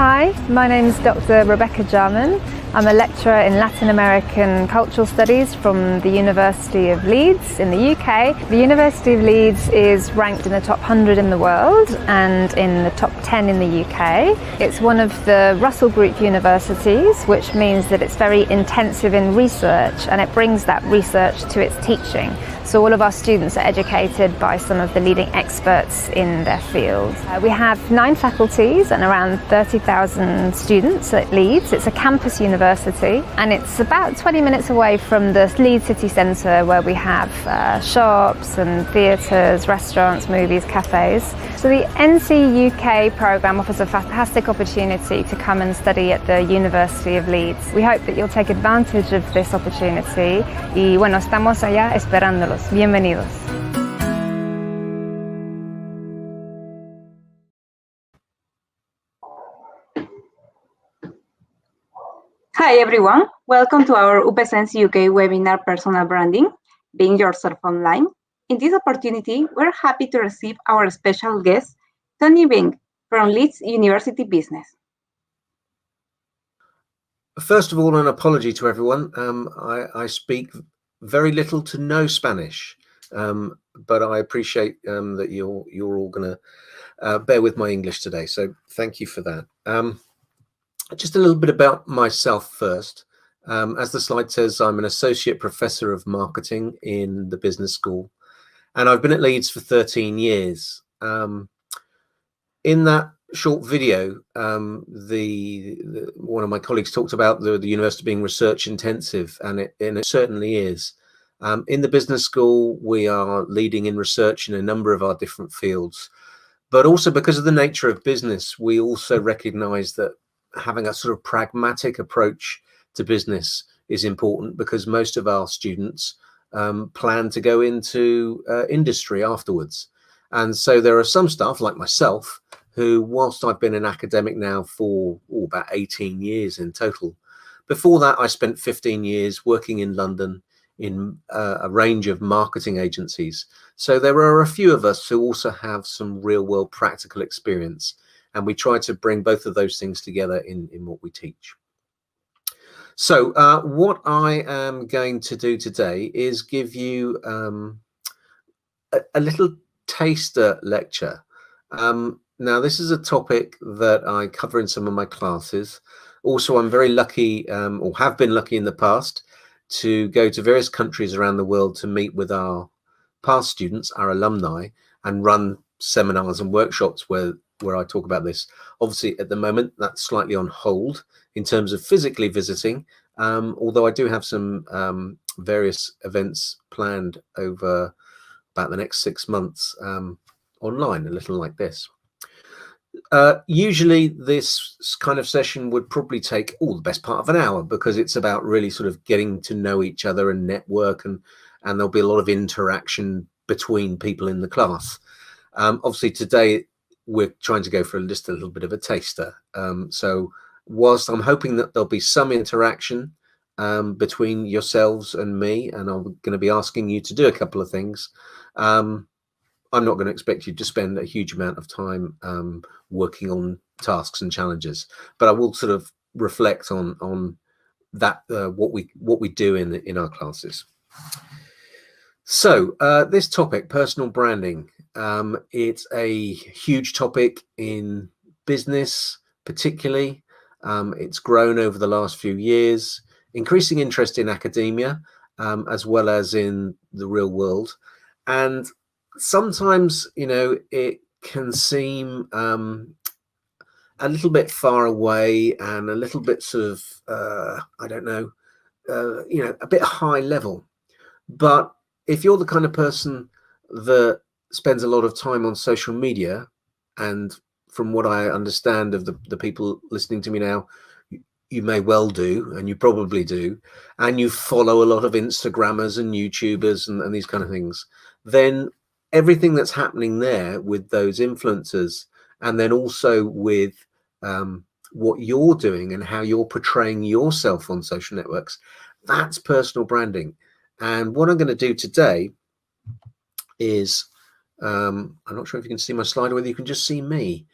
Hi, my name is Dr. Rebecca Jarman. I'm a lecturer in Latin American Cultural Studies from the University of Leeds in the UK. The University of Leeds is ranked in the top 100 in the world and in the top 10 in the UK. It's one of the Russell Group universities, which means that it's very intensive in research and it brings that research to its teaching. So all of our students are educated by some of the leading experts in their field. We have 9 faculties and around 30,000 students at Leeds. It's a campus university and it's about 20 minutes away from the Leeds city centre, where we have shops and theatres, restaurants, movies, cafes. So the NCUK programme offers a fantastic opportunity to come and study at the University of Leeds. We hope that you'll take advantage of this opportunity y bueno, estamos allá esperándolos. Bienvenidos. Hi everyone, welcome to our UPC-NCUK webinar Personal Branding, Being Yourself Online. In this opportunity, we're happy to receive our special guest, Tony Bing from Leeds University Business. First of all, an apology to everyone. I speak very little to no Spanish, but I appreciate that you're all going to bear with my English today. So thank you for that. Just a little bit about myself first. As the slide says, I'm an associate professor of marketing in the business school, and I've been at Leeds for 13 years. In that short video, one of my colleagues talked about the university being research intensive, and it certainly is. In the business school, we are leading in research in a number of our different fields, but also because of the nature of business, we also recognize that having a sort of pragmatic approach to business is important, because most of our students plan to go into industry afterwards. And so there are some staff like myself who, whilst I've been an academic now for about 18 years in total, before that I spent 15 years working in London in a range of marketing agencies. So there are a few of us who also have some real world practical experience, and we try to bring both of those things together in what we teach. So what I am going to do today is give you a little taster lecture. Now, this is a topic that I cover in some of my classes. Also, I'm very lucky, or have been lucky in the past, to go to various countries around the world to meet with our past students, our alumni, and run seminars and workshops where I talk about this. Obviously, at the moment, that's slightly on hold in terms of physically visiting, although I do have some various events planned over about the next 6 months online, a little like this. Usually this kind of session would probably take the best part of an hour, because it's about really sort of getting to know each other and network, and there'll be a lot of interaction between people in the class. Obviously today we're trying to go for just a little bit of a taster. So whilst I'm hoping that there'll be some interaction between yourselves and me, and I'm going to be asking you to do a couple of things, I'm not going to expect you to spend a huge amount of time working on tasks and challenges, but I will sort of reflect on that, what we do in our classes. So this topic, personal branding, it's a huge topic in business, particularly. It's grown over the last few years, increasing interest in academia, as well as in the real world. And sometimes, you know, it can seem a little bit far away and a little bit sort of, I don't know, you know, a bit high level. But if you're the kind of person that spends a lot of time on social media, and from what I understand of the people listening to me now, you may well do, and you probably do, and you follow a lot of Instagrammers and YouTubers and these kind of things, then everything that's happening there with those influencers, and then also with what you're doing and how you're portraying yourself on social networks, that's personal branding. And what I'm going to do today is, I'm not sure if you can see my slide or whether you can just see me.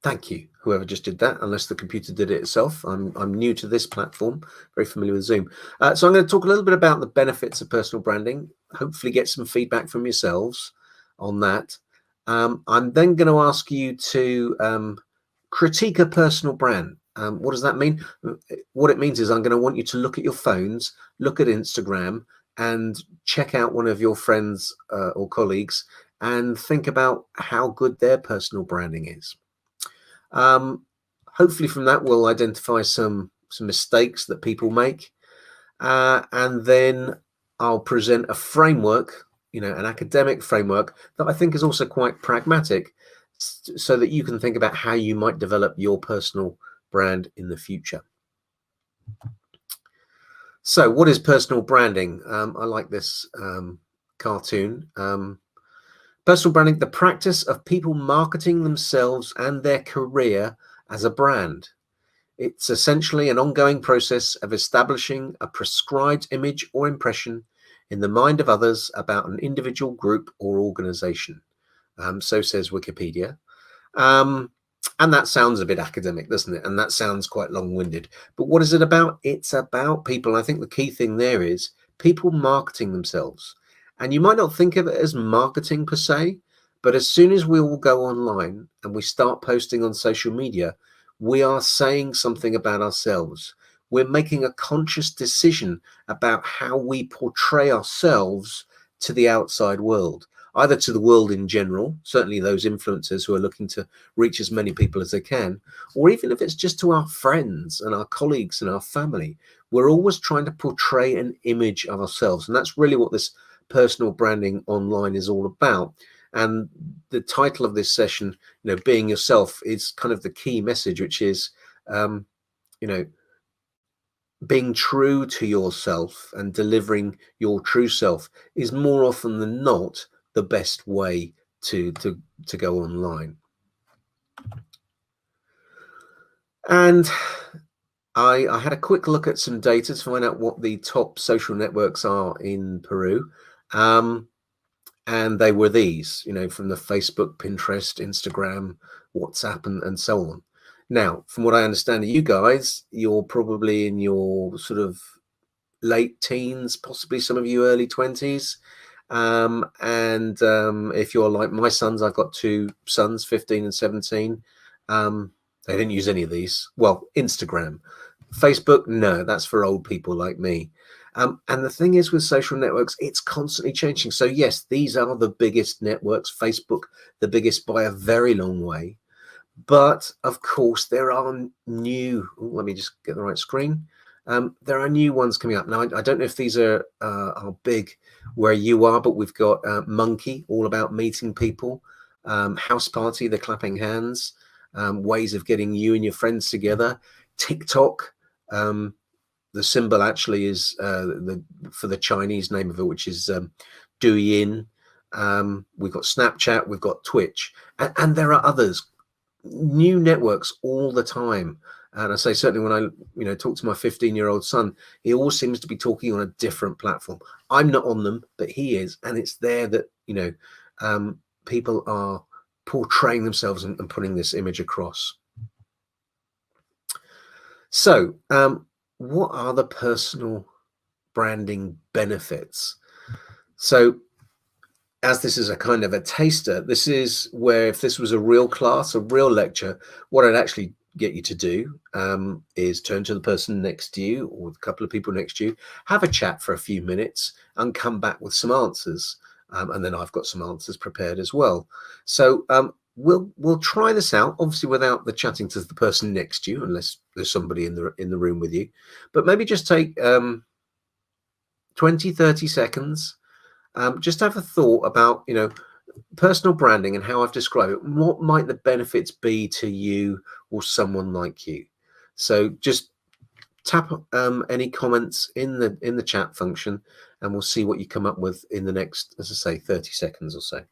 Thank you, whoever just did that, unless the computer did it itself. I'm new to this platform, very familiar with Zoom. So I'm going to talk a little bit about the benefits of personal branding, hopefully get some feedback from yourselves on that. I'm then going to ask you to critique a personal brand. What does that mean? What it means is I'm going to want you to look at your phones, look at Instagram, and check out one of your friends or colleagues and think about how good their personal branding is. Hopefully from that we'll identify some mistakes that people make, and then I'll present a framework, an academic framework that I think is also quite pragmatic, so that you can think about how you might develop your personal brand in the future. So what is personal branding? I like this cartoon. Personal branding, the practice of people marketing themselves and their career as a brand. It's essentially an ongoing process of establishing a prescribed image or impression in the mind of others about an individual, group, or organization. So says Wikipedia. And that sounds a bit academic, doesn't it? And that sounds quite long-winded. But what is it about? It's about people. I think the key thing there is people marketing themselves. And you might not think of it as marketing per se, but as soon as we all go online and we start posting on social media, we are saying something about ourselves. We're making a conscious decision about how we portray ourselves to the outside world, either to the world in general, certainly those influencers who are looking to reach as many people as they can, or even if it's just to our friends and our colleagues and our family. We're always trying to portray an image of ourselves. And that's really what this personal branding online is all about. And the title of this session, being yourself, is kind of the key message, which is, being true to yourself and delivering your true self is more often than not the best way to go online. And I had a quick look at some data to find out what the top social networks are in Peru. And they were these, from the Facebook, Pinterest, Instagram, WhatsApp, and so on. Now, from what I understand of you guys, you're probably in your sort of late teens, possibly some of you early 20s. If you're like my sons, I've got two sons, 15 and 17. They didn't use any of these. Well, Instagram. Facebook, no, that's for old people like me. And the thing is with social networks, it's constantly changing. So yes, these are the biggest networks. Facebook, the biggest by a very long way. But of course, there are new, let me just get the right screen. There are new ones coming up. Now, I don't know if these are big where you are, but we've got Monkey, all about meeting people. House Party, the clapping hands, ways of getting you and your friends together. TikTok, the symbol actually is for the Chinese name of it, which is Douyin. We've got Snapchat, we've got Twitch, and there are others. New networks all the time. And I say, certainly when I talk to my 15-year-old son, he always seems to be talking on a different platform. I'm not on them, but he is. And it's there that, people are portraying themselves and putting this image across. So what are the personal branding benefits? So as this is a kind of a taster, this is where, if this was a real class, a real lecture, what I'd actually get you to do is turn to the person next to you or a couple of people next to you, have a chat for a few minutes and come back with some answers. And then I've got some answers prepared as well. So we'll try this out, obviously without the chatting to the person next to you, unless there's somebody in the room with you. But maybe just take 20-30 seconds. Just have a thought about, personal branding and how I've described it. What might the benefits be to you or someone like you? So just tap any comments in the chat function, and we'll see what you come up with in the next, as I say, 30 seconds or so.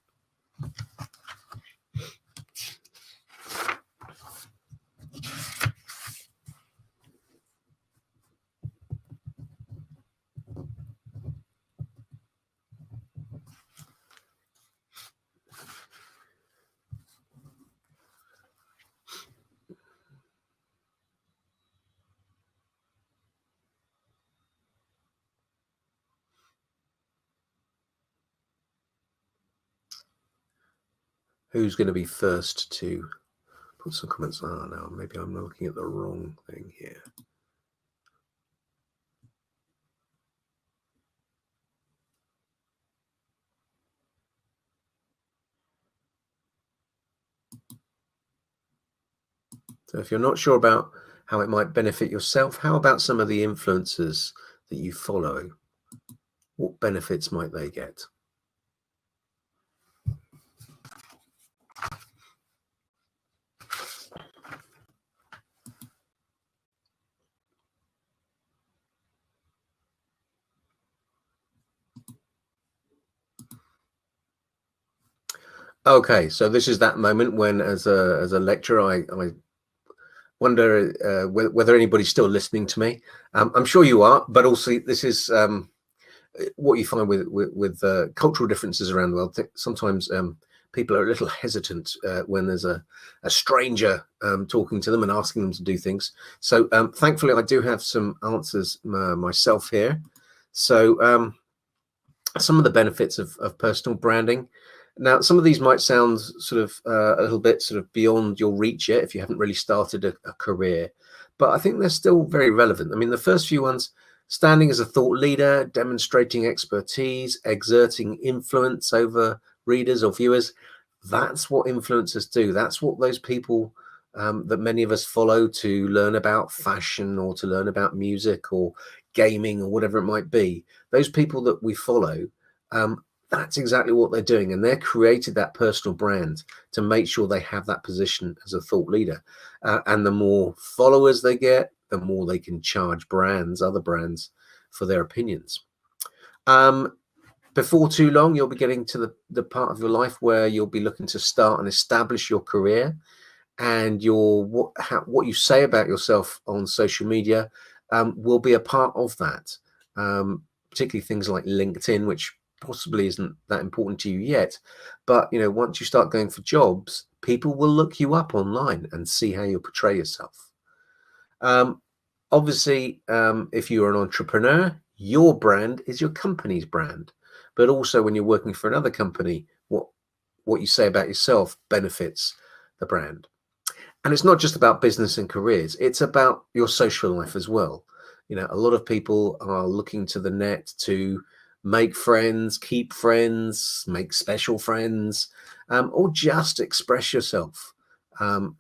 Who's going to be first to put some comments? Oh, no, maybe I'm looking at the wrong thing here. So if you're not sure about how it might benefit yourself, how about some of the influencers that you follow? What benefits might they get? Okay, so this is that moment when, as a lecturer, I wonder whether anybody's still listening to me. I'm sure you are, but also this is what you find with cultural differences around the world. Sometimes people are a little hesitant when there's a stranger talking to them and asking them to do things. So thankfully, I do have some answers myself here. So some of the benefits of personal branding. Now, some of these might sound sort of a little bit sort of beyond your reach yet if you haven't really started a career, but I think they're still very relevant. I mean, the first few ones: standing as a thought leader, demonstrating expertise, exerting influence over readers or viewers. That's what influencers do. That's what those people that many of us follow to learn about fashion or to learn about music or gaming or whatever it might be. Those people that we follow, that's exactly what they're doing, and they're created that personal brand to make sure they have that position as a thought leader. And the more followers they get, the more they can charge other brands, for their opinions. Before too long, you'll be getting to the part of your life where you'll be looking to start and establish your career, and what you say about yourself on social media will be a part of that. Particularly things like LinkedIn, which possibly isn't that important to you yet, but once you start going for jobs, people will look you up online and see how you portray yourself. Obviously, if you're an entrepreneur, your brand is your company's brand, but also when you're working for another company, what you say about yourself benefits the brand. And it's not just about business and careers, it's about your social life as well. A lot of people are looking to the net to make friends, keep friends, make special friends, or just express yourself. And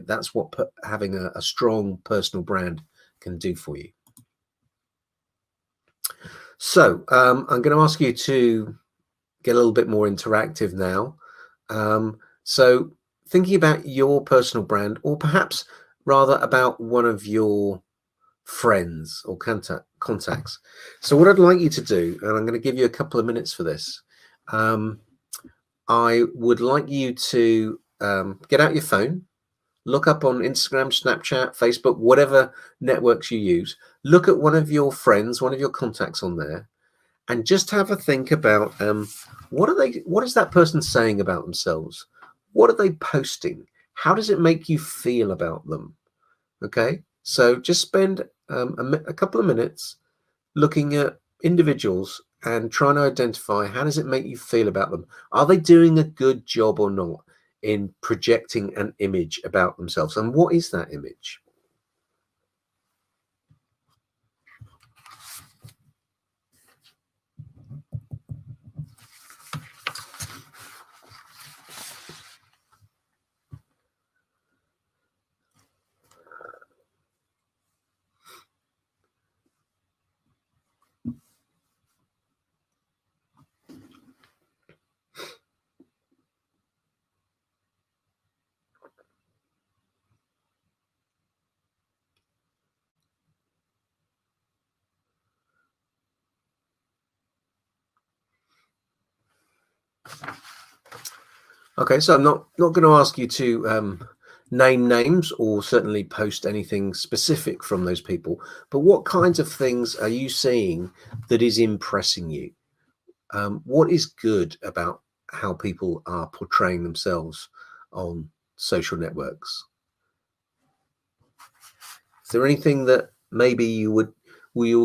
that's what having a strong personal brand can do for you. So I'm going to ask you to get a little bit more interactive now. So thinking about your personal brand, or perhaps rather about one of your friends or contacts. So what I'd like you to do, and I'm going to give you a couple of minutes for this, I would like you to get out your phone, look up on Instagram, Snapchat, Facebook, whatever networks you use, look at one of your friends, one of your contacts on there, and just have a think about what is that person saying about themselves? What are they posting? How does it make you feel about them? Okay, so just spend a couple of minutes looking at individuals and trying to identify, how does it make you feel about them? Are they doing a good job or not in projecting an image about themselves? And what is that image? Okay, so I'm not going to ask you to name names or certainly post anything specific from those people, but what kinds of things are you seeing that is impressing you? What is good about how people are portraying themselves on social networks? Is there anything that maybe you would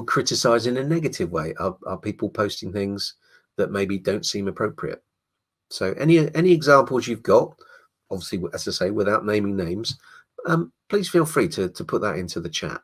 criticize in a negative way? Are people posting things that maybe don't seem appropriate? So any examples you've got, obviously, as I say, without naming names, please feel free to put that into the chat.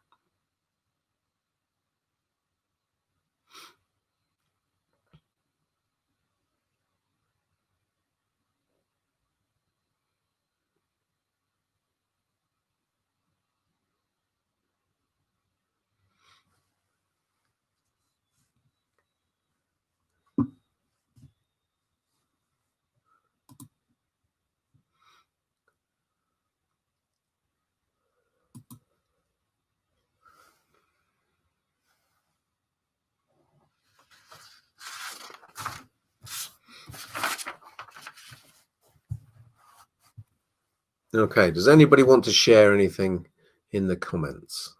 Okay, does anybody want to share anything in the comments?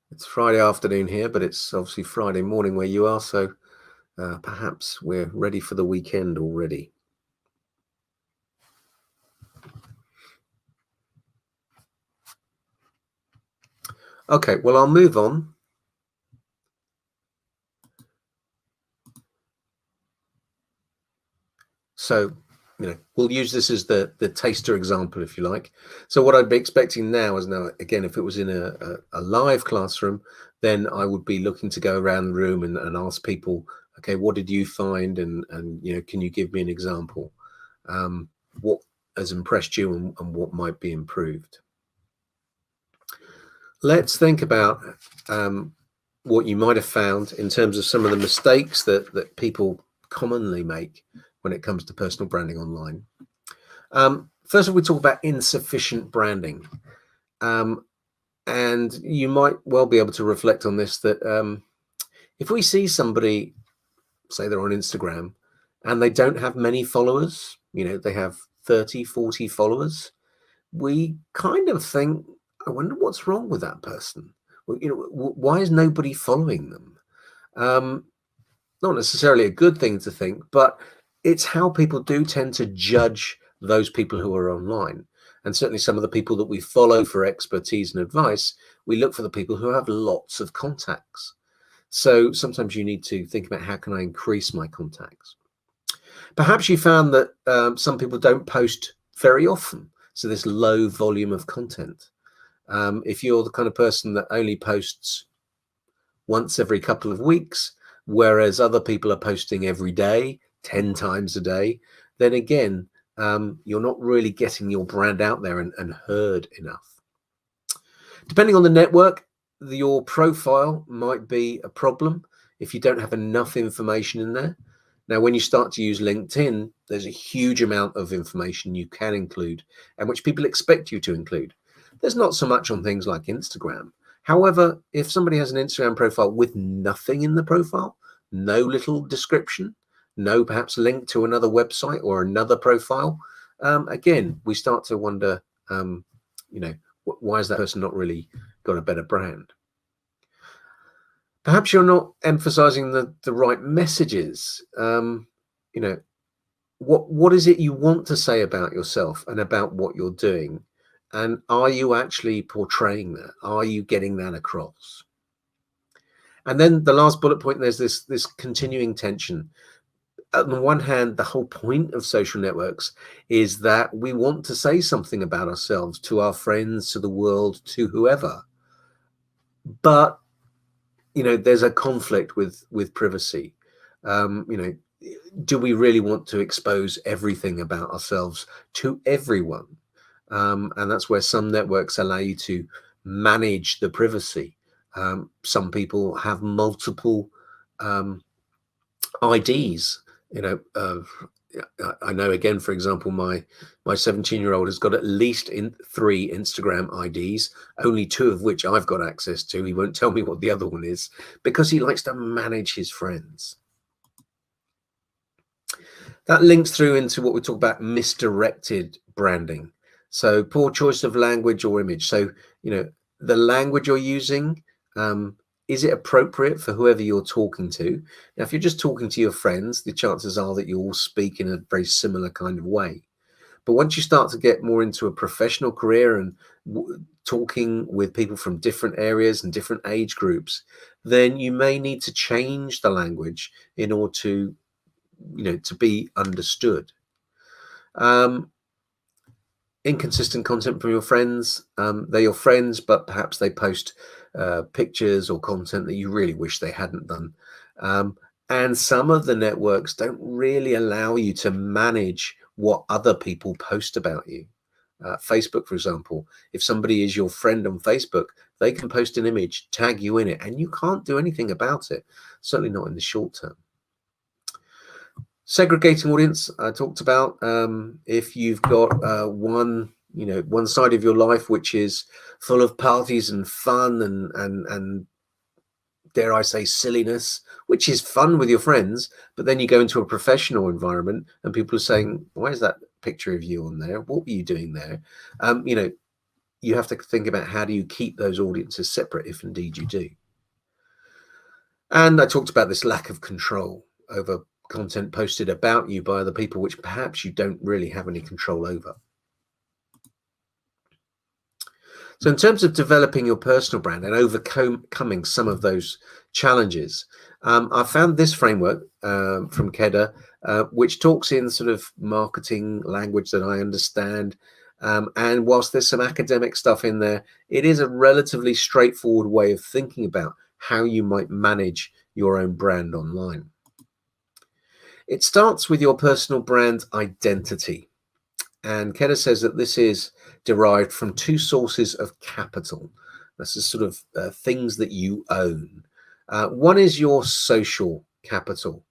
It's Friday afternoon here, but it's obviously Friday morning where you are, so perhaps we're ready for the weekend already. Okay, well, I'll move on. So, we'll use this as the taster example, if you like. So what I'd be expecting now is, again, if it was in a live classroom, then I would be looking to go around the room and ask people, okay, what did you find? And can you give me an example? What has impressed you and what might be improved? Let's think about what you might have found in terms of some of the mistakes that people commonly make when it comes to personal branding online. First of all, we talk about insufficient branding. And you might well be able to reflect on this, that if we see somebody, say they're on Instagram, and they don't have many followers, they have 30, 40 followers, we kind of think, I wonder what's wrong with that person. Well, why is nobody following them? Not necessarily a good thing to think, but it's how people do tend to judge those people who are online. And certainly some of the people that we follow for expertise and advice, we look for the people who have lots of contacts. So sometimes you need to think about, how can I increase my contacts? Perhaps you found that some people don't post very often, so this low volume of content. If you're the kind of person that only posts once every couple of weeks, whereas other people are posting every day, 10 times a day, then again, you're not really getting your brand out there and heard enough. Depending on the network, your profile might be a problem if you don't have enough information in there. Now, when you start to use LinkedIn, there's a huge amount of information you can include and which people expect you to include. There's not so much on things like Instagram. However, if somebody has an Instagram profile with nothing in the profile, no little description, no perhaps link to another website or another profile, again, we start to wonder, why has that person not really got a better brand? Perhaps you're not emphasizing the right messages. What is it you want to say about yourself and about what you're doing? And are you actually portraying that? Are you getting that across? And then the last bullet point, there's this continuing tension. On the one hand, the whole point of social networks is that we want to say something about ourselves to our friends, to the world, to whoever. But there's a conflict with privacy. Do we really want to expose everything about ourselves to everyone? And that's where some networks allow you to manage the privacy. Some people have multiple IDs. I know, again, for example, my 17-year-old has got at least 3 Instagram IDs, only 2 of which I've got access to. He won't tell me what the other one is because he likes to manage his friends. That links through into what we talk about, misdirected branding. So poor choice of language or image. So, the language you're using, is it appropriate for whoever you're talking to? Now, if you're just talking to your friends, the chances are that you all speak in a very similar kind of way. But once you start to get more into a professional career and talking with people from different areas and different age groups, then you may need to change the language in order to to be understood. Inconsistent content from your friends. They're your friends, but perhaps they post pictures or content that you really wish they hadn't done. And some of the networks don't really allow you to manage what other people post about you. Facebook, for example, if somebody is your friend on Facebook, they can post an image, tag you in it, and you can't do anything about it, certainly not in the short term. Segregating audience, I talked about. If you've got one side of your life which is full of parties and fun and dare I say silliness, which is fun with your friends, but then you go into a professional environment and people are saying, why is that picture of you on there? What were you doing there? You have to think about how do you keep those audiences separate, if indeed you do. And I talked about this lack of control over content posted about you by other people, which perhaps you don't really have any control over. So in terms of developing your personal brand and overcoming some of those challenges, I found this framework from Keda, which talks in sort of marketing language that I understand. And whilst there's some academic stuff in there, it is a relatively straightforward way of thinking about how you might manage your own brand online. It starts with your personal brand identity. And Keda says that this is derived from two sources of capital. This is sort of things that you own. One is your social capital.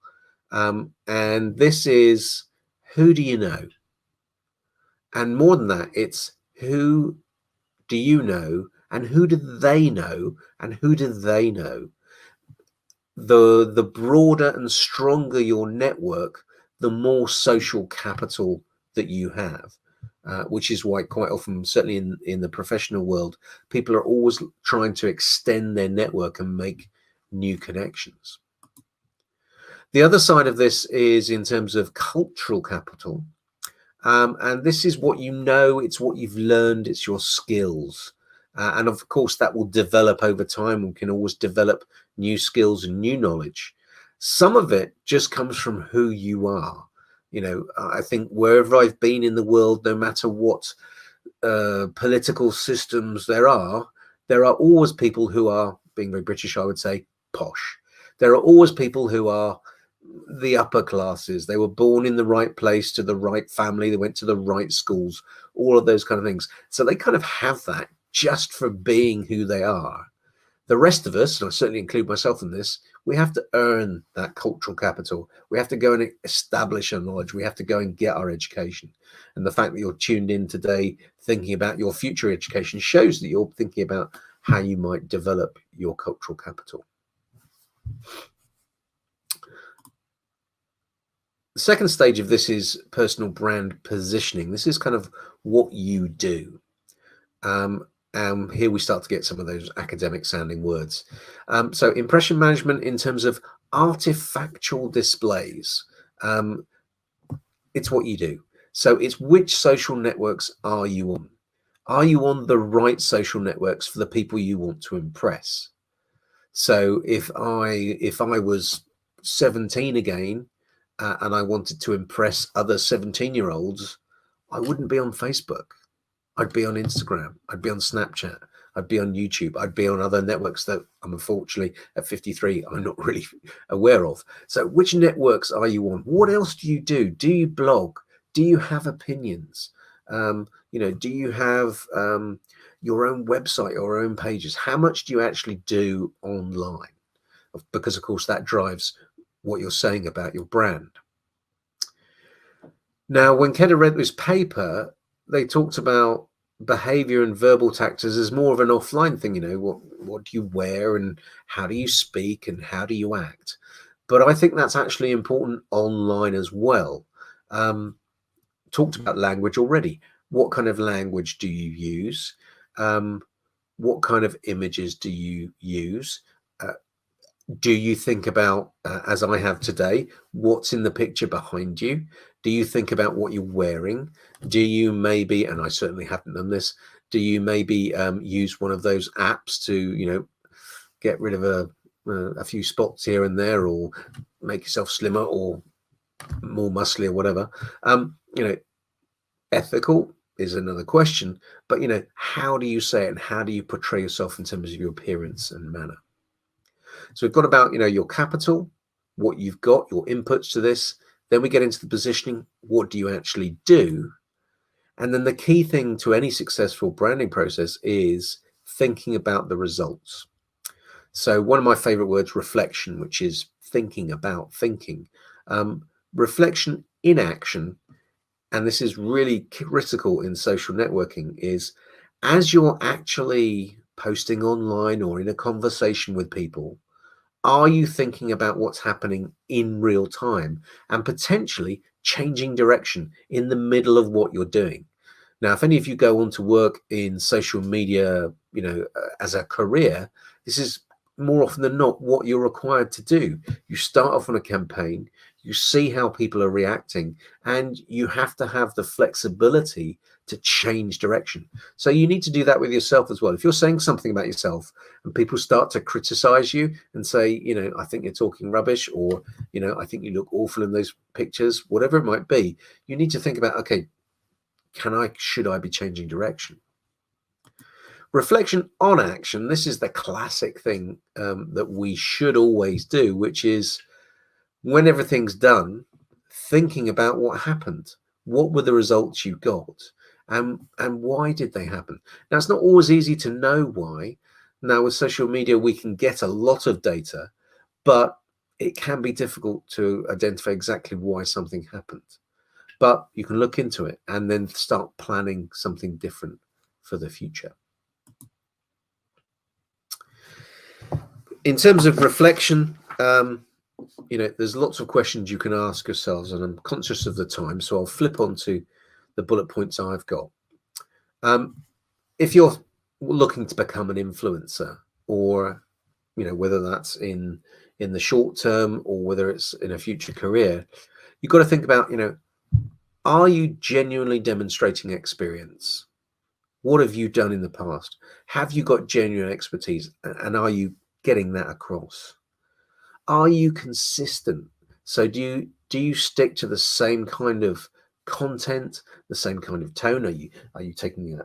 And this is, who do you know? And more than that, it's who do you know and who do they know and who do they know? The broader and stronger your network, the more social capital that you have, which is why quite often, certainly in the professional world, people are always trying to extend their network and make new connections. The other side of this is in terms of cultural capital. And this is what you know, it's what you've learned, it's your skills. And of course, that will develop over time. We can always develop new skills and new knowledge. Some of it just comes from who you are. I think wherever I've been in the world, no matter what political systems there are always people who are, being very British, I would say, posh. There are always people who are the upper classes. They were born in the right place to the right family. They went to the right schools, all of those kind of things. So they kind of have that just for being who they are. The rest of us, and I certainly include myself in this, we have to earn that cultural capital. We have to go and establish our knowledge. We have to go and get our education. And the fact that you're tuned in today thinking about your future education shows that you're thinking about how you might develop your cultural capital. The second stage of this is personal brand positioning. This is kind of what you do. Here we start to get some of those academic sounding words. So impression management in terms of artifactual displays. It's what you do. So it's which social networks are you on? Are you on the right social networks for the people you want to impress? So if I was 17 again, and I wanted to impress other 17-year-olds, I wouldn't be on Facebook. I'd be on Instagram. I'd be on Snapchat. I'd be on YouTube. I'd be on other networks that I'm unfortunately at 53, I'm not really aware of. So which networks are you on? What else do you do? Do you blog? Do you have opinions? Do you have your own website or own pages? How much do you actually do online? Because of course that drives what you're saying about your brand. Now, when Keda read this paper, they talked about behavior and verbal tactics as more of an offline thing. What do you wear and how do you speak and how do you act? But I think that's actually important online as well. Talked about language already. What kind of language do you use? What kind of images do you use? Do you think about, as I have today, what's in the picture behind you? Do you think about what you're wearing? Do you maybe, and I certainly haven't done this, do you maybe use one of those apps to, get rid of a few spots here and there, or make yourself slimmer, or more muscly or whatever. You know, ethical is another question, but you know, how do you say it and how do you portray yourself in terms of your appearance and manner? So we've got about, you know, your capital, what you've got, your inputs to this. Then we get into the positioning. What do you actually do? And then the key thing to any successful branding process is thinking about the results. So one of my favorite words, reflection, which is thinking about thinking. Reflection in action, and this is really critical in social networking, is as you're actually posting online or in a conversation with people, are you thinking about what's happening in real time and potentially changing direction in the middle of what you're doing? Now, if any of you go on to work in social media, you know, as a career, this is more often than not what you're required to do. You start off on a campaign, you see how people are reacting, and you have to have the flexibility to change direction. So you need to do that with yourself as well. If you're saying something about yourself and people start to criticize you and say, you know, I think you're talking rubbish, or, you know, I think you look awful in those pictures, whatever it might be, you need to think about, okay, should I be changing direction? Reflection on action. This is the classic thing that we should always do, which is when everything's done, thinking about what happened. What were the results you got? And why did they happen? Now, it's not always easy to know why. Now, with social media, we can get a lot of data, but it can be difficult to identify exactly why something happened. But you can look into it and then start planning something different for the future. In terms of reflection, you know, there's lots of questions you can ask yourselves, and I'm conscious of the time, so I'll flip on to the bullet points I've got. If you're looking to become an influencer, or, you know, whether that's in the short term or whether it's in a future career, you've got to think about, you know, are you genuinely demonstrating experience? What have you done in the past? Have you got genuine expertise, and are you getting that across? Are you consistent? So do you stick to the same kind of content, the same kind of tone? Are you taking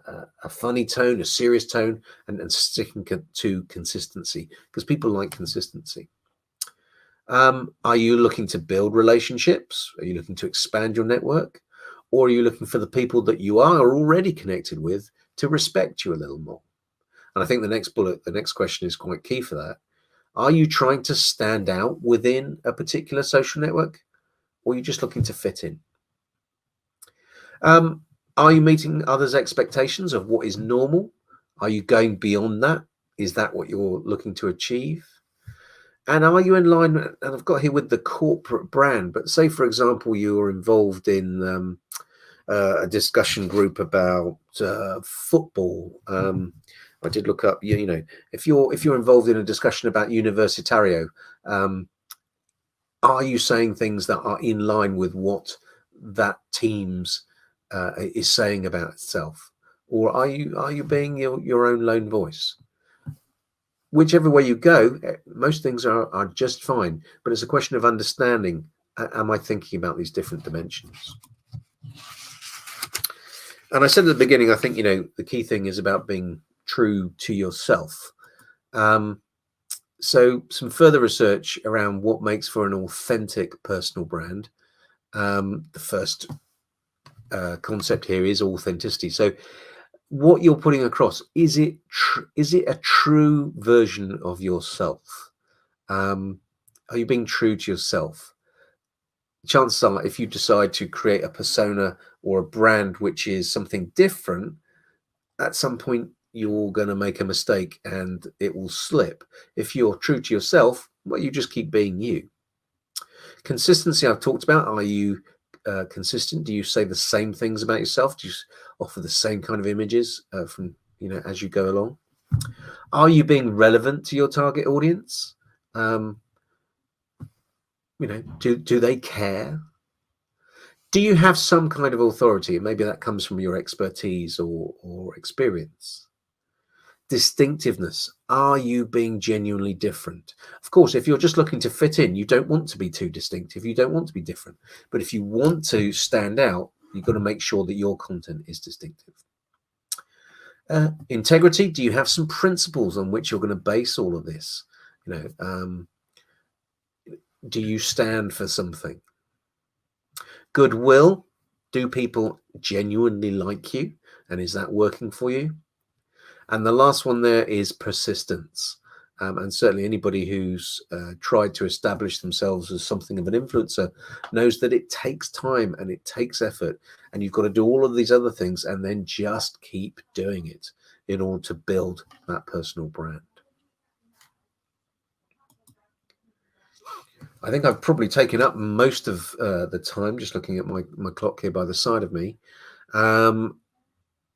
a funny tone, a serious tone, and sticking to consistency? Because people like consistency. Are you looking to build relationships? Are you looking to expand your network? Or are you looking for the people that you are already connected with to respect you a little more? And I think the next question is quite key for that. Are you trying to stand out within a particular social network, or are you just looking to fit in? Are you meeting others' expectations of what is normal? Are you going beyond that? Is that what you're looking to achieve? And are you in line, and I've got here with the corporate brand, but say, for example, you're involved in a discussion group about football. I did look up, you know, if you're involved in a discussion about Universitario, are you saying things that are in line with what that team's is saying about itself, or are you being your own lone voice? Whichever way you go, most things are just fine, but it's a question of understanding, am I thinking about these different dimensions? And I said at the beginning, I think, you know, the key thing is about being true to yourself. So some further research around what makes for an authentic personal brand. The first concept here is authenticity. So what you're putting across, is it a true version of yourself? Are you being true to yourself? Chances are, if you decide to create a persona or a brand which is something different, at some point you're going to make a mistake and it will slip. If you're true to yourself, well, you just keep being you. Consistency, I've talked about. Are you consistent? Do you say the same things about yourself? Do you offer the same kind of images from, you know, as you go along? Are you being relevant to your target audience? You know, do they care? Do you have some kind of authority? Maybe that comes from your expertise or experience. Distinctiveness. Are you being genuinely different? Of course, if you're just looking to fit in, you don't want to be too distinctive. You don't want to be different. But if you want to stand out, you've got to make sure that your content is distinctive. Integrity. Do you have some principles on which you're going to base all of this? Do you stand for something? Goodwill. Do people genuinely like you? And is that working for you? And the last one there is persistence. And certainly anybody who's tried to establish themselves as something of an influencer knows that it takes time and it takes effort. And you've got to do all of these other things and then just keep doing it in order to build that personal brand. I think I've probably taken up most of the time, just looking at my clock here by the side of me.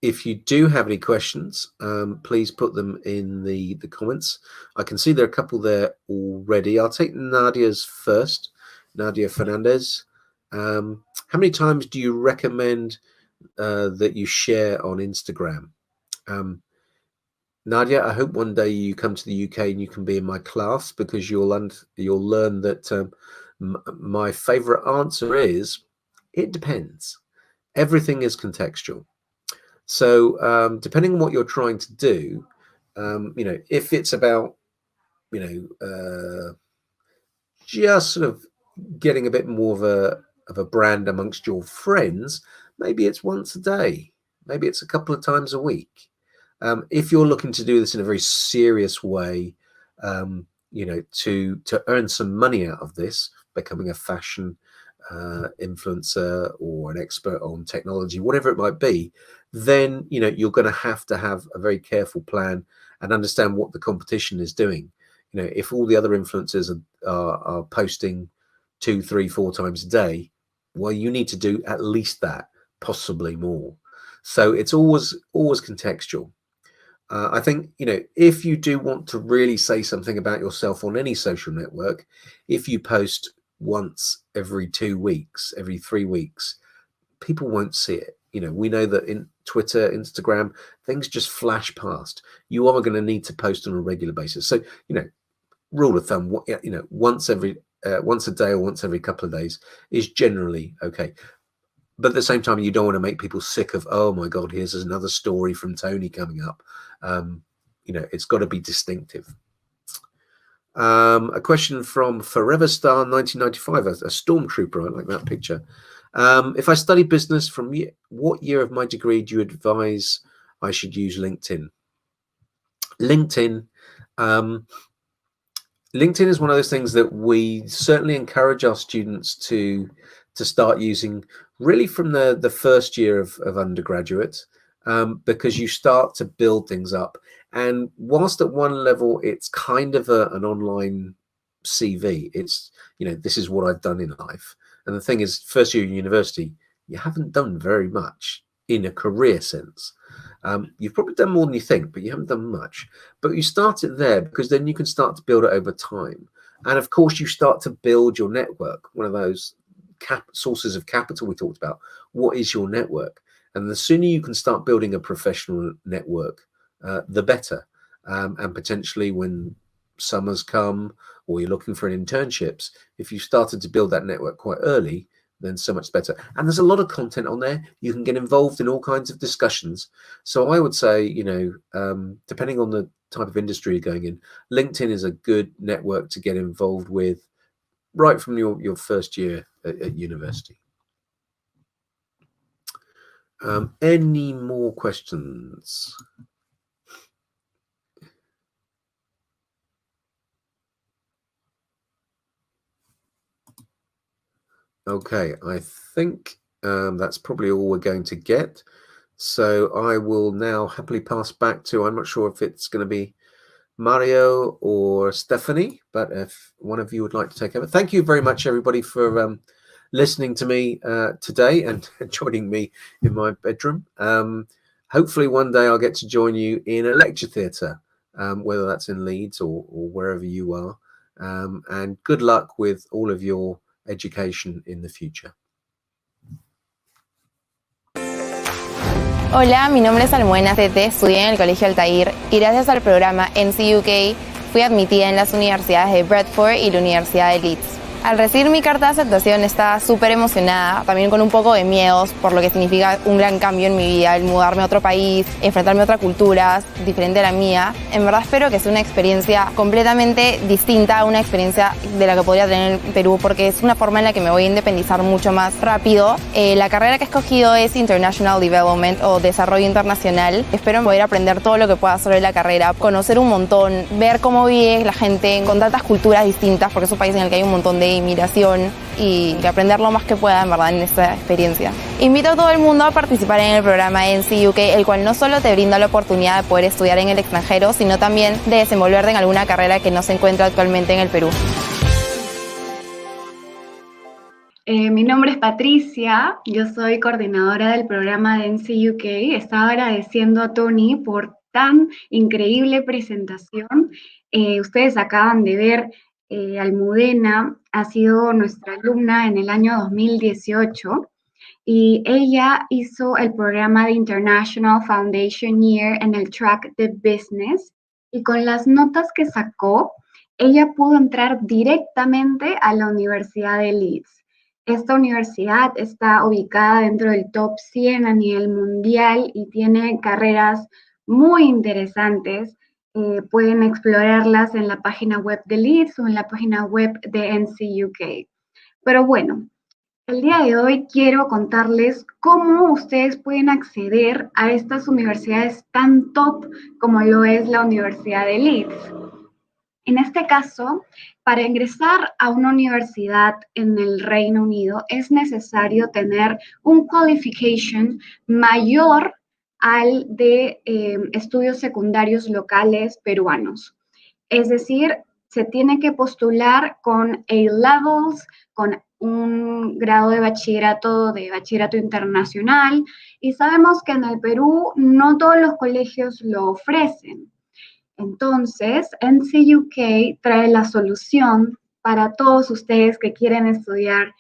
If you do have any questions, please put them in the comments. I can see there are a couple there already. I'll take Nadia's first. Nadia Fernandez. How many times do you recommend that you share on Instagram? Nadia, I hope one day you come to the UK and you can be in my class, because you'll learn that my favorite answer is it depends. Everything is contextual. So depending on what you're trying to do, if it's about, just sort of getting a bit more of a brand amongst your friends, maybe it's once a day, maybe it's a couple of times a week. If you're looking to do this in a very serious way, to earn some money out of this, becoming a fashion influencer or an expert on technology, whatever it might be, then you're going to have a very careful plan and understand what the competition is doing. If all the other influencers are posting 2, 3, 4 times a day, well, you need to do at least that, possibly more. So it's always contextual. I think, if you do want to really say something about yourself on any social network, if you post once every 2 weeks, every 3 weeks, people won't see it. We know that in Twitter, Instagram, things just flash past. You are going to need to post on a regular basis. So, rule of thumb, once a day or once every couple of days is generally okay. But at the same time, you don't want to make people sick of, oh my God, here's another story from Tony coming up. It's got to be distinctive. A question from Forever Star 1995, a stormtrooper. I like that picture. If I study business, from what year of my degree do you advise I should use LinkedIn? LinkedIn is one of those things that we certainly encourage our students to start using really from the first year of undergraduate, because you start to build things up. And whilst at one level it's kind of an online CV, it's, this is what I've done in life. And the thing is, first year in university, you haven't done very much in a career sense. You've probably done more than you think, but you haven't done much. But you start it there because then you can start to build it over time. And of course, you start to build your network, one of those sources of capital we talked about. What is your network? And the sooner you can start building a professional network, the better. And potentially when summers come or you're looking for an internships, if you started to build that network quite early, then so much better. And there's a lot of content on there. You can get involved in all kinds of discussions. So I would say, depending on the type of industry you're going in, LinkedIn is a good network to get involved with right from your first year at university. Any more questions? Okay, I think that's probably all we're going to get. So I will now happily pass back to, I'm not sure if it's going to be Mario or Stephanie, but if one of you would like to take over. Thank you very much, everybody, for listening to me today and joining me in my bedroom. Hopefully one day I'll get to join you in a lecture theatre, whether that's in Leeds or wherever you are. And good luck with all of your education in the future. Hola, mi nombre es Almuena Tete, estudié en el Colegio Altair y gracias al programa NCUK fui admitida en las universidades de Bradford y la Universidad de Leeds. Al recibir mi carta de aceptación estaba súper emocionada, también con un poco de miedos por lo que significa un gran cambio en mi vida, el mudarme a otro país, enfrentarme a otra cultura diferente a la mía. En verdad espero que sea una experiencia completamente distinta a una experiencia de la que podría tener en Perú, porque es una forma en la que me voy a independizar mucho más rápido. La carrera que he escogido es International Development o Desarrollo Internacional. Espero poder aprender todo lo que pueda sobre la carrera, conocer un montón, ver cómo vive la gente con tantas culturas distintas, porque es un país en el que hay un montón de inmigración y aprender lo más que pueda en verdad en esta experiencia. Invito a todo el mundo a participar en el programa NCUK, el cual no solo te brinda la oportunidad de poder estudiar en el extranjero, sino también de desenvolverte en alguna carrera que no se encuentra actualmente en el Perú. Mi nombre es Patricia, yo soy coordinadora del programa de NCUK. Estaba agradeciendo a Tony por tan increíble presentación. Ustedes acaban de ver, Almudena ha sido nuestra alumna en el año 2018 y ella hizo el programa de International Foundation Year en el track de Business y con las notas que sacó, ella pudo entrar directamente a la Universidad de Leeds. Esta universidad está ubicada dentro del top 100 a nivel mundial y tiene carreras muy interesantes. Pueden explorarlas en la página web de Leeds o en la página web de NCUK. Pero bueno, el día de hoy quiero contarles cómo ustedes pueden acceder a estas universidades tan top como lo es la Universidad de Leeds. En este caso, para ingresar a una universidad en el Reino Unido es necesario tener un qualification mayor al de estudios secundarios locales peruanos. Es decir, se tiene que postular con A-levels, con un grado de bachillerato internacional, y sabemos que en el Perú no todos los colegios lo ofrecen. Entonces, NCUK trae la solución para todos ustedes que quieren estudiar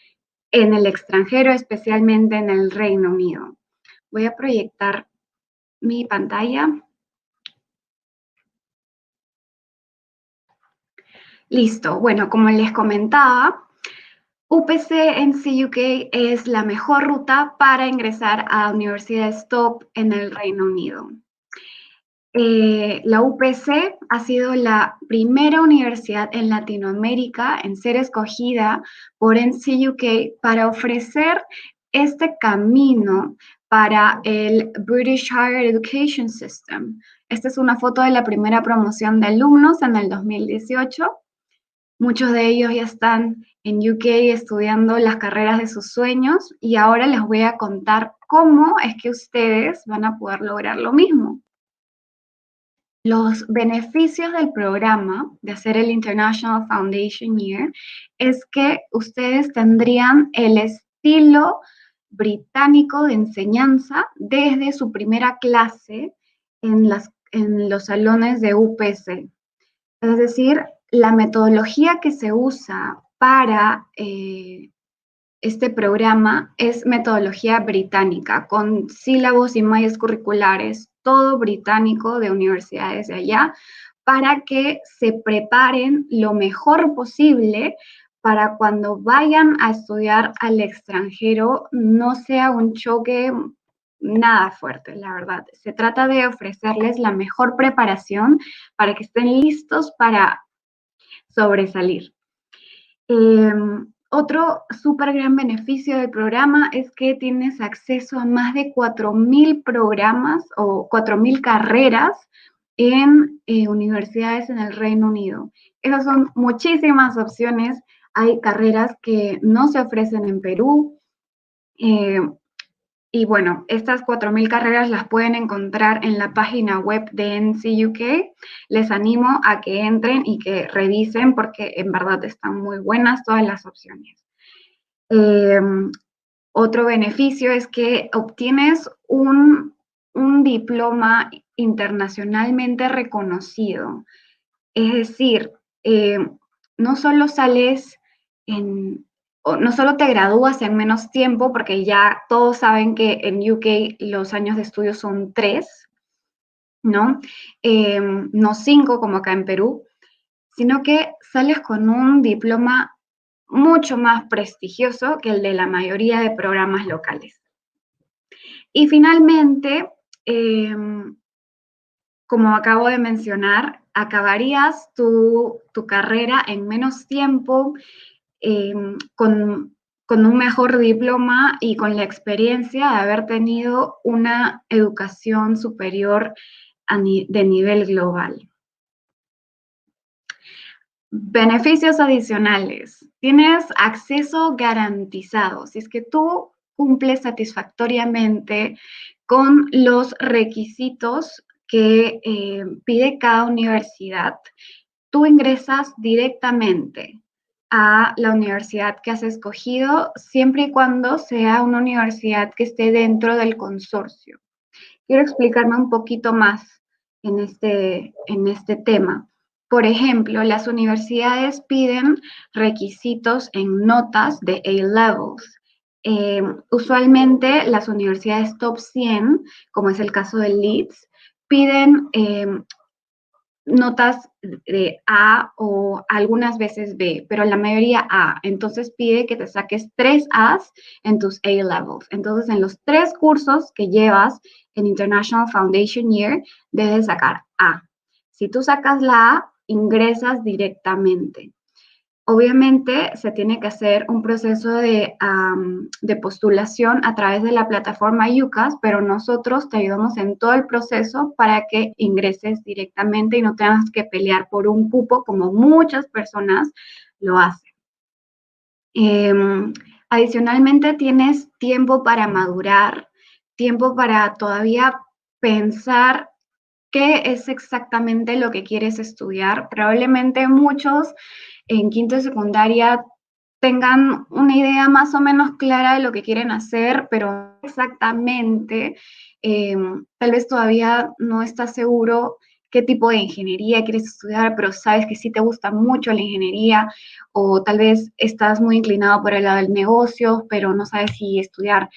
en el extranjero, especialmente en el Reino Unido. Voy a proyectar mi pantalla. Listo. Bueno, como les comentaba, UPC-NCUK es la mejor ruta para ingresar a universidades top en el Reino Unido. La UPC ha sido la primera universidad en Latinoamérica en ser escogida por NCUK para ofrecer este camino para el British Higher Education System. Esta es una foto de la primera promoción de alumnos en el 2018. Muchos de ellos ya están en UK estudiando las carreras de sus sueños y ahora les voy a contar cómo es que ustedes van a poder lograr lo mismo. Los beneficios del programa de hacer el International Foundation Year es que ustedes tendrían el estilo británico de enseñanza desde su primera clase en los salones de UPC. Es decir, la metodología que se usa para este programa es metodología británica, con sílabos y mallas curriculares, todo británico de universidades de allá, para que se preparen lo mejor posible para cuando vayan a estudiar al extranjero no sea un choque nada fuerte, la verdad. Se trata de ofrecerles la mejor preparación para que estén listos para sobresalir. Otro súper gran beneficio del programa es que tienes acceso a más de 4.000 programas o 4.000 carreras en universidades en el Reino Unido. Esas son muchísimas opciones. Hay carreras que no se ofrecen en Perú. Y bueno, estas 4.000 carreras las pueden encontrar en la página web de NCUK. Les animo a que entren y que revisen porque en verdad están muy buenas todas las opciones. Otro beneficio es que obtienes un diploma internacionalmente reconocido. Es decir, no solo sales en no solo te gradúas en menos tiempo, porque ya todos saben que en UK los años de estudio son 3, ¿no? No 5 como acá en Perú, sino que sales con un diploma mucho más prestigioso que el de la mayoría de programas locales. Y finalmente, como acabo de mencionar, acabarías tu carrera en menos tiempo, con un mejor diploma y con la experiencia de haber tenido una educación superior de nivel global. Beneficios adicionales. Tienes acceso garantizado. Si es que tú cumples satisfactoriamente con los requisitos que pide cada universidad, tú ingresas directamente a la universidad que has escogido, siempre y cuando sea una universidad que esté dentro del consorcio. Quiero explicarme un poquito más en este tema. Por ejemplo, las universidades piden requisitos en notas de A-levels. Usualmente las universidades top 100, como es el caso de Leeds, piden notas de A o algunas veces B, pero la mayoría A. Entonces pide que te saques 3 A's en tus A-levels. Entonces en los 3 cursos que llevas en International Foundation Year, debes sacar A. Si tú sacas la A, ingresas directamente. Obviamente se tiene que hacer un proceso de postulación a través de la plataforma UCAS, pero nosotros te ayudamos en todo el proceso para que ingreses directamente y no tengas que pelear por un cupo como muchas personas lo hacen. Adicionalmente tienes tiempo para madurar, tiempo para todavía pensar qué es exactamente lo que quieres estudiar. Probablemente muchos en quinto de secundaria tengan una idea más o menos clara de lo que quieren hacer, pero exactamente, tal vez todavía no estás seguro qué tipo de ingeniería quieres estudiar, pero sabes que sí te gusta mucho la ingeniería, o tal vez estás muy inclinado por el lado del negocio, pero no sabes si estudiar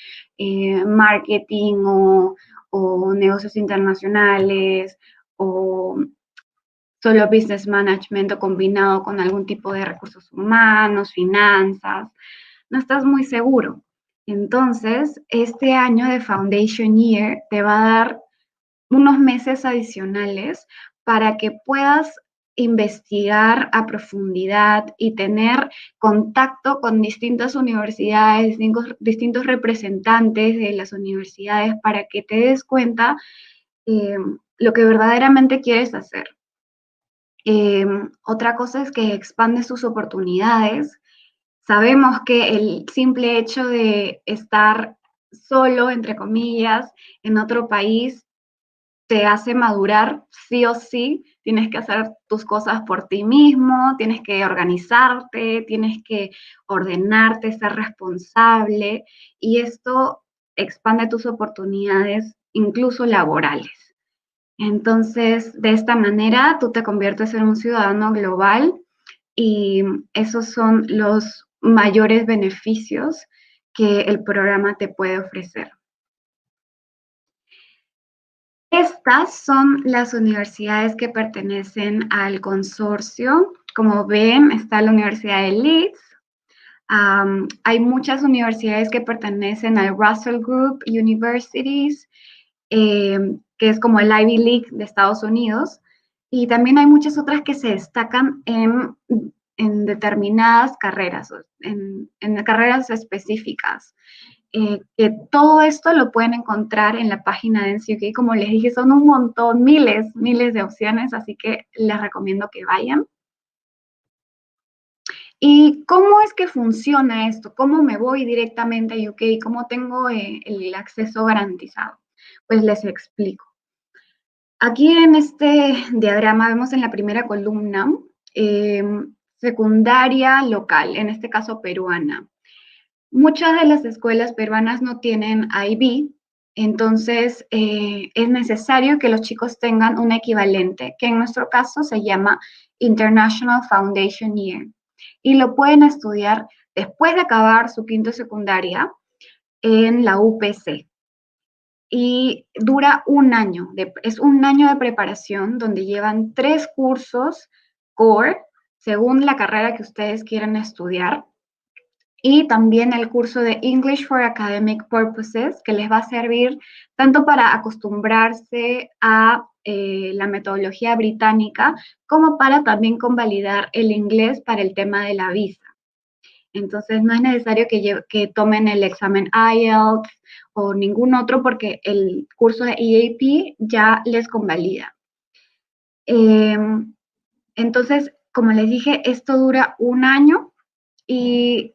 marketing o negocios internacionales, o solo business management o combinado con algún tipo de recursos humanos, finanzas, no estás muy seguro. Entonces, este año de Foundation Year te va a dar unos meses adicionales para que puedas investigar a profundidad y tener contacto con distintas universidades, distintos representantes de las universidades para que te des cuenta lo que verdaderamente quieres hacer. Otra cosa es que expandes tus oportunidades. Sabemos que el simple hecho de estar solo, entre comillas, en otro país, te hace madurar sí o sí. Tienes que hacer tus cosas por ti mismo, tienes que organizarte, tienes que ordenarte, ser responsable, y esto expande tus oportunidades, incluso laborales. Entonces, de esta manera, tú te conviertes en un ciudadano global y esos son los mayores beneficios que el programa te puede ofrecer. Estas son las universidades que pertenecen al consorcio. Como ven, está la Universidad de Leeds. Hay muchas universidades que pertenecen al Russell Group Universities, que es como el Ivy League de Estados Unidos, y también hay muchas otras que se destacan en determinadas carreras, en carreras específicas. Que todo esto lo pueden encontrar en la página de NCUK. Como les dije, son un montón, miles de opciones, así que les recomiendo que vayan. ¿Y cómo es que funciona esto? ¿Cómo me voy directamente a UK? ¿Cómo tengo el acceso garantizado? Pues les explico. Aquí en este diagrama vemos en la primera columna secundaria local, en este caso peruana. Muchas de las escuelas peruanas no tienen IB, entonces es necesario que los chicos tengan un equivalente, que en nuestro caso se llama International Foundation Year, y lo pueden estudiar después de acabar su quinto de secundaria en la UPC. Y dura un año, es un año de preparación donde llevan 3 cursos core, según la carrera que ustedes quieran estudiar, y también el curso de English for Academic Purposes, que les va a servir tanto para acostumbrarse a la metodología británica, como para también convalidar el inglés para el tema de la visa. Entonces, no es necesario que tomen el examen IELTS o ningún otro, porque el curso de EAP ya les convalida. Entonces, como les dije, esto dura un año y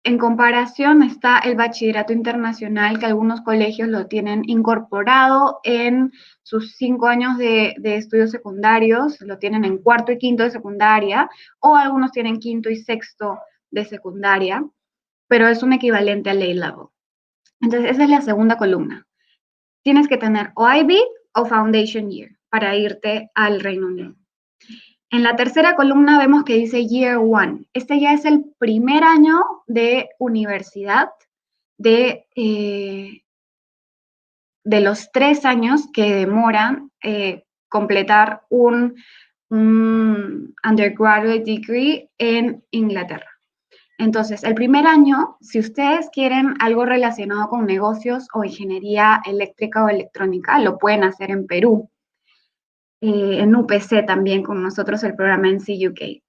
en comparación está el bachillerato internacional, que algunos colegios lo tienen incorporado en sus 5 años de estudios secundarios, lo tienen en cuarto y quinto de secundaria, o algunos tienen quinto y sexto de secundaria, pero es un equivalente al A-Level. Entonces, esa es la segunda columna. Tienes que tener o IB o Foundation Year para irte al Reino Unido. En la tercera columna vemos que dice Year One. Este ya es el primer año de universidad de los 3 años que demoran completar un undergraduate degree en Inglaterra. Entonces, el primer año, si ustedes quieren algo relacionado con negocios o ingeniería eléctrica o electrónica, lo pueden hacer en Perú. En UPC también con nosotros el programa NCUK.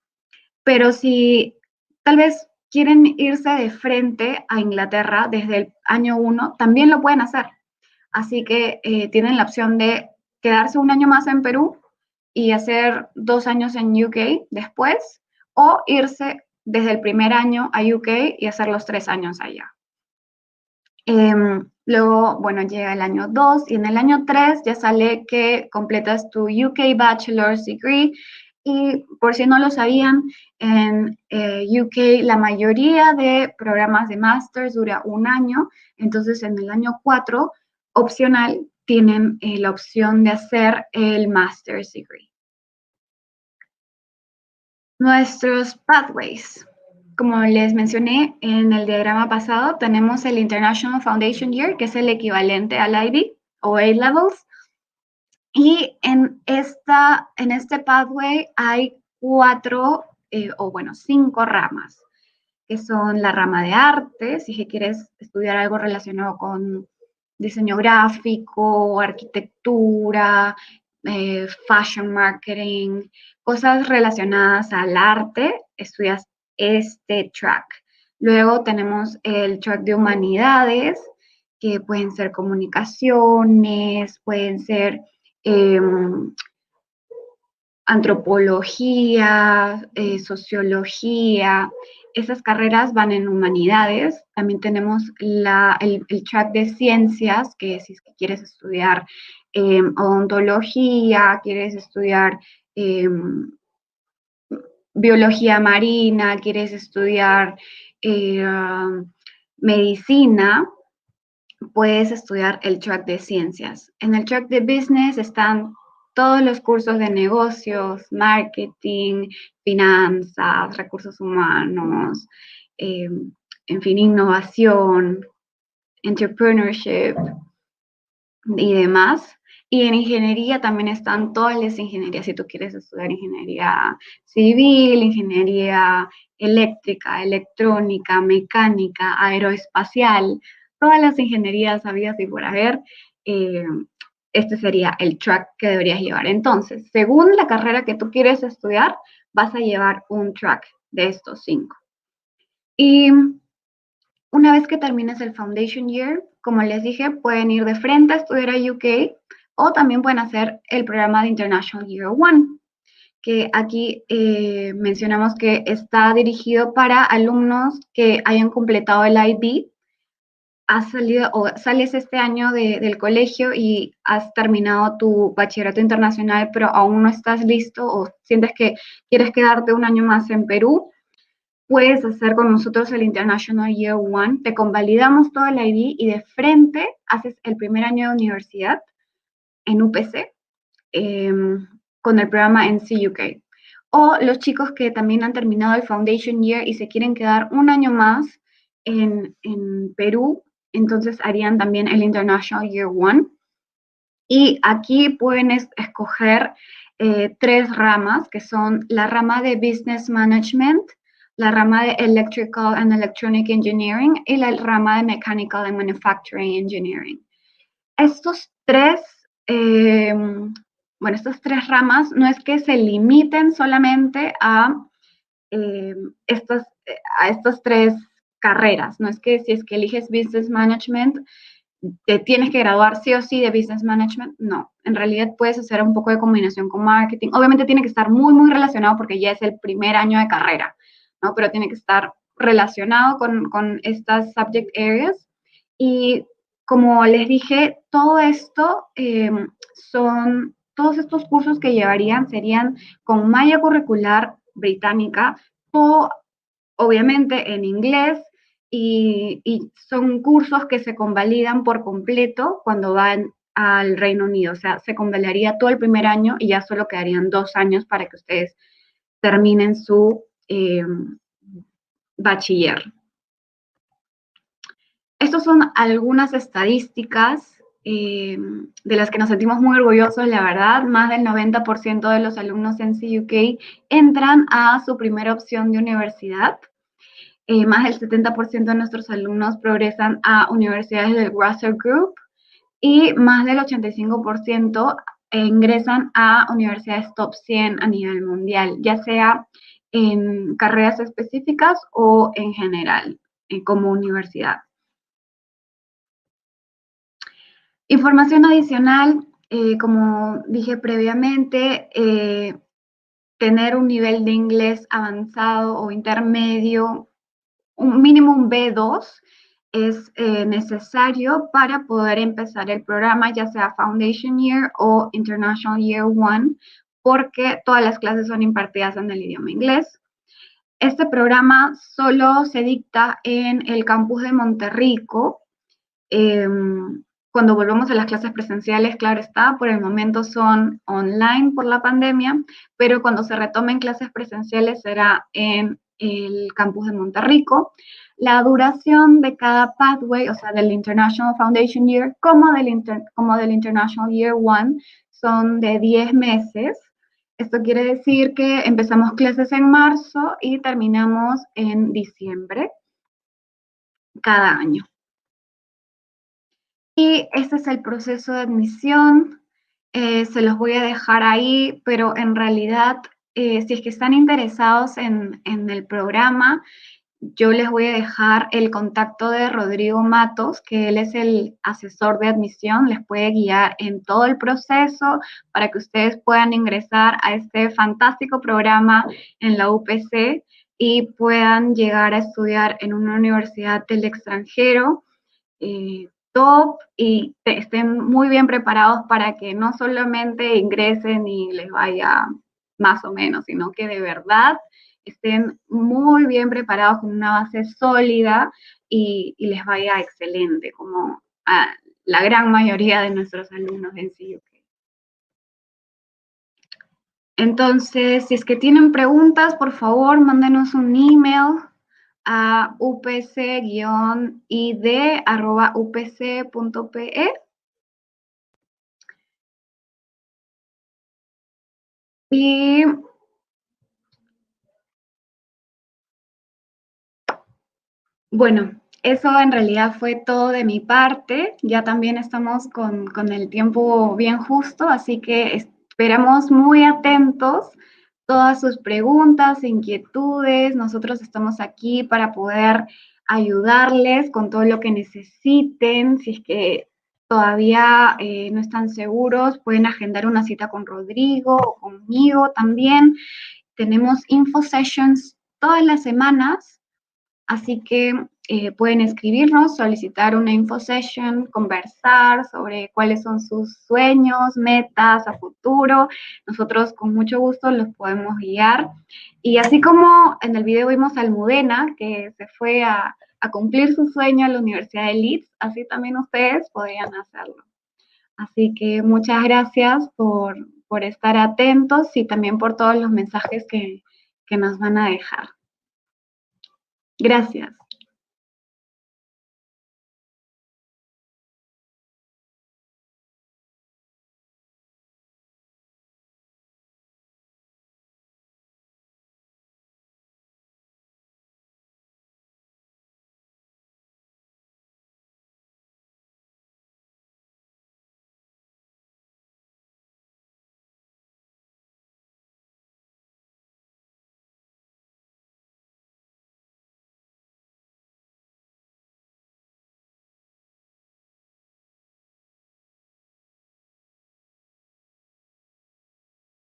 Pero si tal vez quieren irse de frente a Inglaterra desde el año 1, también lo pueden hacer. Así que tienen la opción de quedarse un año más en Perú y hacer 2 años en UK después, o irse desde el primer año a UK y hacer los 3 años allá. Luego, bueno, llega el año 2 y en el año 3 ya sale que completas tu UK Bachelor's Degree. Y por si no lo sabían, en UK la mayoría de programas de Masters dura un año. Entonces, en el año 4, opcional, tienen la opción de hacer el Master's Degree. Nuestros pathways. Como les mencioné en el diagrama pasado, tenemos el International Foundation Year, que es el equivalente al IB o A-Levels. Y en este pathway hay 5 ramas, que son la rama de arte, si quieres estudiar algo relacionado con diseño gráfico, arquitectura, fashion marketing, cosas relacionadas al arte, estudias este track. Luego tenemos el track de humanidades, que pueden ser comunicaciones, pueden ser antropología, sociología. Esas carreras van en humanidades. También tenemos el track de ciencias, que si quieres estudiar odontología, quieres estudiar biología marina, quieres estudiar medicina, puedes estudiar el track de ciencias. En el track de business están todos los cursos de negocios, marketing, finanzas, recursos humanos, en fin, innovación, entrepreneurship y demás. Y en ingeniería también están todas las ingenierías. Si tú quieres estudiar ingeniería civil, ingeniería eléctrica, electrónica, mecánica, aeroespacial, todas las ingenierías habidas y por haber, este sería el track que deberías llevar. Entonces, según la carrera que tú quieres estudiar, vas a llevar un track de estos 5. Y una vez que termines el Foundation Year, como les dije, pueden ir de frente a estudiar a UK, o también pueden hacer el programa de International Year One, que aquí mencionamos que está dirigido para alumnos que hayan completado el IB, has salido o sales este año del colegio y has terminado tu bachillerato internacional, pero aún no estás listo o sientes que quieres quedarte un año más en Perú, puedes hacer con nosotros el International Year One. Te convalidamos todo el IB y de frente haces el primer año de universidad en UPC con el programa NCUK. o los chicos que también han terminado el Foundation Year y se quieren quedar un año más en Perú, entonces harían también el International Year One. Y aquí pueden escoger 3 ramas, que son la rama de Business Management, la rama de Electrical and Electronic Engineering y la rama de Mechanical and Manufacturing Engineering. Estas 3 ramas no es que se limiten solamente a estas 3 carreras, no es que si es que eliges Business Management, te tienes que graduar sí o sí de Business Management, no. En realidad puedes hacer un poco de combinación con marketing. Obviamente tiene que estar muy, muy relacionado porque ya es el primer año de carrera, ¿no? Pero tiene que estar relacionado con estas subject areas. Y como les dije, todo esto todos estos cursos que llevarían serían con malla curricular británica, todo obviamente en inglés, y son cursos que se convalidan por completo cuando van al Reino Unido. O sea, se convalidaría todo el primer año y ya solo quedarían 2 años para que ustedes terminen su bachiller. Estas son algunas estadísticas de las que nos sentimos muy orgullosos, la verdad. Más del 90% de los alumnos en NCUK entran a su primera opción de universidad. Más del 70% de nuestros alumnos progresan a universidades del Grasser Group y más del 85% ingresan a universidades top 100 a nivel mundial, ya sea en carreras específicas o en general, como universidad. Información adicional, como dije previamente, tener un nivel de inglés avanzado o intermedio, un mínimo un B2 es necesario para poder empezar el programa, ya sea Foundation Year o International Year One, porque todas las clases son impartidas en el idioma inglés. Este programa solo se dicta en el campus de Monterrico. Cuando volvamos a las clases presenciales, claro está, por el momento son online por la pandemia, pero cuando se retomen clases presenciales será en el campus de Monterrico. La duración de cada pathway, o sea, del International Foundation Year como del International Year One, son de 10 meses. Esto quiere decir que empezamos clases en marzo y terminamos en diciembre cada año. Y este es el proceso de admisión. Se los voy a dejar ahí, pero en realidad, si es que están interesados en el programa, yo les voy a dejar el contacto de Rodrigo Matos, que él es el asesor de admisión, les puede guiar en todo el proceso para que ustedes puedan ingresar a este fantástico programa en la UPC y puedan llegar a estudiar en una universidad del extranjero top y estén muy bien preparados para que no solamente ingresen y les vaya más o menos, sino que de verdad estén muy bien preparados con una base sólida y les vaya excelente, como a la gran mayoría de nuestros alumnos en NCUK. Entonces, si es que tienen preguntas, por favor, mándenos un email a upc-id@upc.pe. Y bueno, eso en realidad fue todo de mi parte. Ya también estamos con el tiempo bien justo, así que esperamos muy atentos todas sus preguntas, inquietudes. Nosotros estamos aquí para poder ayudarles con todo lo que necesiten. Si es que todavía no están seguros, pueden agendar una cita con Rodrigo o conmigo también. Tenemos info sessions todas las semanas, así que pueden escribirnos, solicitar una info session, conversar sobre cuáles son sus sueños, metas a futuro. Nosotros con mucho gusto los podemos guiar. Y así como en el video vimos a Almudena, que se fue a cumplir su sueño a la Universidad de Leeds, así también ustedes podrían hacerlo. Así que muchas gracias por estar atentos y también por todos los mensajes que nos van a dejar. Gracias.